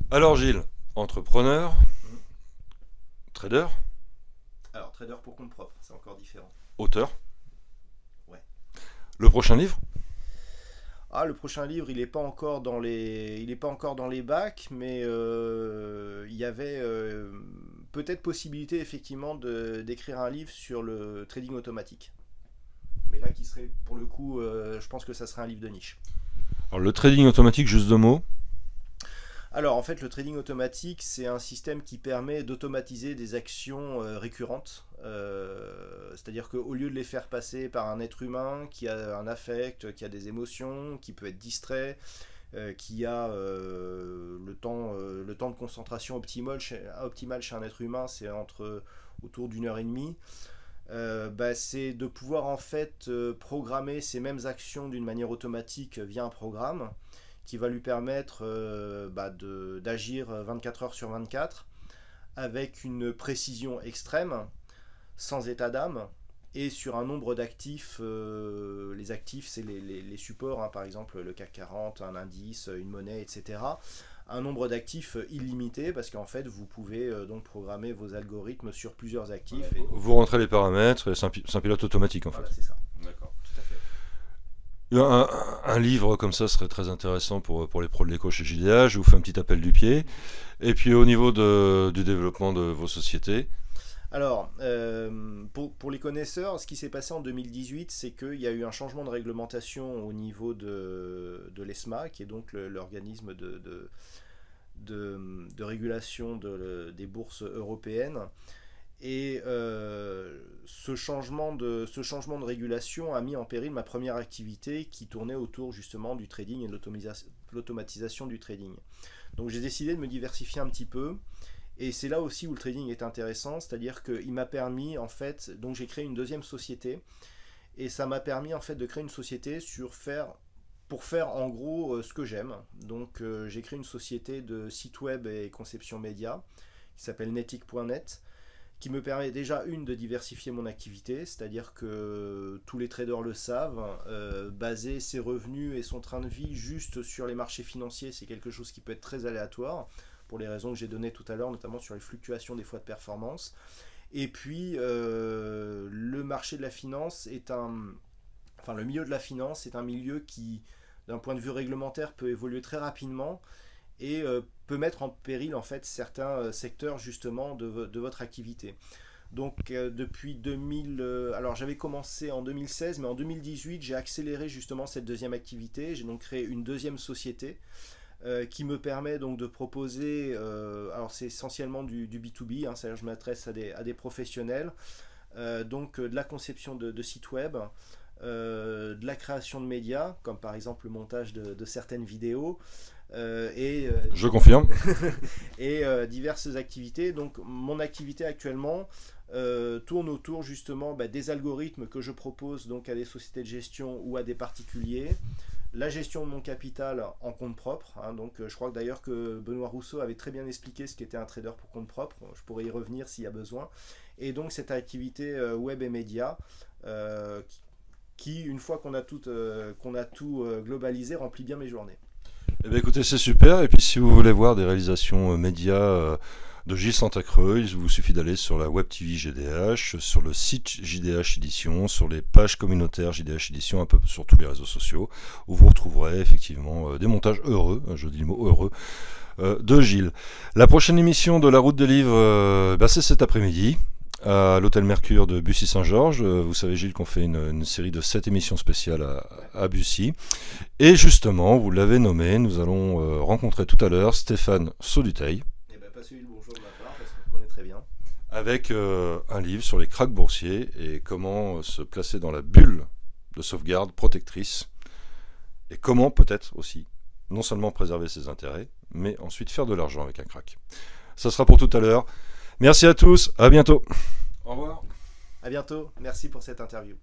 A: Alors Gilles, entrepreneur, trader ?
B: Alors, trader pour compte propre, c'est encore différent.
A: Auteur ?
B: Ouais.
A: Le prochain livre ?
B: Le prochain livre, il n'est pas encore dans les bacs, mais il y avait peut-être possibilité effectivement d'écrire un livre sur le trading automatique. Mais là, qui serait pour le coup, je pense que ça serait un livre de niche.
A: Alors le trading automatique, juste deux mots.
B: Alors en fait, le trading automatique, c'est un système qui permet d'automatiser des actions récurrentes. C'est-à-dire qu'au lieu de les faire passer par un être humain qui a un affect, qui a des émotions, qui peut être distrait, qui a le temps de concentration optimal chez un être humain, c'est autour d'une heure et demie. C'est de pouvoir en fait programmer ces mêmes actions d'une manière automatique via un programme qui va lui permettre d'agir 24 heures sur 24 avec une précision extrême, sans état d'âme, et sur un nombre d'actifs. Les actifs, c'est les supports, par exemple le CAC 40, un indice, une monnaie, etc. Un nombre d'actifs illimité, parce qu'en fait, vous pouvez donc programmer vos algorithmes sur plusieurs actifs.
A: Ouais, vous rentrez les paramètres, et c'est un pilote automatique en fait.
B: Voilà, c'est ça.
A: D'accord.
B: Tout à fait.
A: Un livre comme ça serait très intéressant pour les pros de l'éco chez JDA. Je vous fais un petit appel du pied. Et puis au niveau du développement de vos sociétés.
B: Alors, pour les connaisseurs, ce qui s'est passé en 2018, c'est qu'il y a eu un changement de réglementation au niveau de l'ESMA, qui est donc l'organisme de régulation des bourses européennes. Et ce changement de régulation a mis en péril ma première activité qui tournait autour justement du trading et de l'automatisation du trading. Donc j'ai décidé de me diversifier un petit peu, et c'est là aussi où le trading est intéressant, c'est-à-dire qu'il m'a permis en fait, donc j'ai créé une deuxième société, et ça m'a permis en fait de créer une société pour faire en gros ce que j'aime. Donc j'ai créé une société de site web et conception média qui s'appelle netic.net, qui me permet déjà de diversifier mon activité, c'est-à-dire que tous les traders le savent, baser ses revenus et son train de vie juste sur les marchés financiers, c'est quelque chose qui peut être très aléatoire, pour les raisons que j'ai données tout à l'heure, notamment sur les fluctuations des fois de performance. Et puis le marché de la finance le milieu de la finance est un milieu qui, d'un point de vue réglementaire, peut évoluer très rapidement et peut mettre en péril en fait certains secteurs justement de votre activité. Donc depuis 2000, alors j'avais commencé en 2016, mais en 2018 j'ai accéléré justement cette deuxième activité. J'ai donc créé une deuxième société qui me permet donc de proposer, alors c'est essentiellement du B2B, hein, c'est-à-dire je m'adresse à des professionnels, donc de la conception de sites web, de la création de médias, comme par exemple le montage de certaines vidéos,
A: Je confirme.
B: et diverses activités. Donc mon activité actuellement tourne autour justement des algorithmes que je propose donc à des sociétés de gestion ou à des particuliers. La gestion de mon capital en compte propre, hein, donc je crois que d'ailleurs que Benoît Rousseau avait très bien expliqué ce qu'était un trader pour compte propre, je pourrais y revenir s'il y a besoin, et donc cette activité web et média qui, une fois qu'on a tout globalisé, remplit bien mes journées.
A: Eh bien, écoutez, c'est super. Et puis, si vous voulez voir des réalisations médias de Gilles Santacreux, il vous suffit d'aller sur la Web TV GDH, sur le site JDH Édition, sur les pages communautaires JDH Édition, un peu sur tous les réseaux sociaux, où vous retrouverez effectivement des montages heureux, je dis le mot heureux, de Gilles. La prochaine émission de La Route des Livres, c'est cet après-midi, à l'hôtel Mercure de Bussy-Saint-Georges. Vous savez, Gilles, qu'on fait une série de 7 émissions spéciales à Bussy. Et justement, vous l'avez nommé, nous allons rencontrer tout à l'heure Stéphane Sauduteil.
B: Eh ben, passez le bonjour de ma part, parce qu'on le connaît très bien.
A: Avec un livre sur les krachs boursiers et comment se placer dans la bulle de sauvegarde protectrice. Et comment peut-être aussi, non seulement préserver ses intérêts, mais ensuite faire de l'argent avec un krach. Ça sera pour tout à l'heure. Merci à tous, à bientôt. Au revoir.
B: À bientôt, merci pour cette interview.